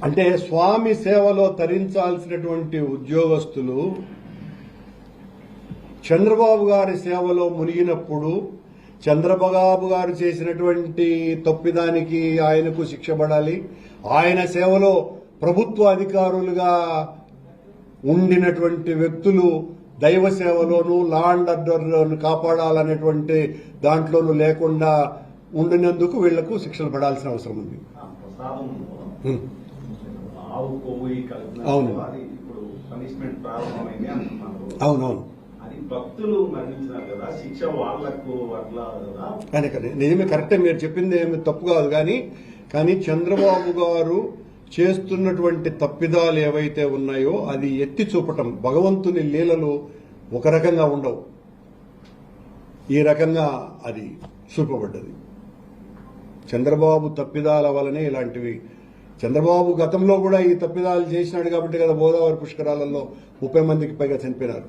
అంటే స్వామి సేవలో తరించాల్సినటువంటి ఉద్యోగస్తులు చంద్రబాబు గారి సేవలో మునిగినప్పుడు చంద్రబాబు గారు చేసినటువంటి తప్పిదానికి ఆయనకు శిక్ష పడాలి. ఆయన సేవలో ప్రభుత్వ అధికారులుగా ఉండినటువంటి వ్యక్తులు దైవ సేవలోనూ లా అండ్ ఆర్డర్ కాపాడాలనేటువంటి దాంట్లోనూ లేకుండా ఉండినందుకు వీళ్లకు శిక్షలు పడాల్సిన అవసరం ఉంది. అవును అవునవును భక్తులు మరణించినారు కదా, శిక్ష వాళ్లకు అట్లా కానీ నిజమే, కరెక్టే మీరు చెప్పింది ఏమి తప్పు కాదు. కానీ చంద్రబాబు గారు చేస్తున్నటువంటి తప్పిదాలు ఏవైతే ఉన్నాయో అది ఎత్తి చూపటం. భగవంతుని లీలలు ఒక రకంగా ఉండవు, ఈ రకంగా అది చూపబడ్డది. చంద్రబాబు తప్పిదాల వలనే ఇలాంటివి. చంద్రబాబు గతంలో కూడా ఈ తప్పిదాలు చేసినాడు కాబట్టి కదా గోదావరి పుష్కరాలలో 30 మందికి పైగా చనిపోయినారు.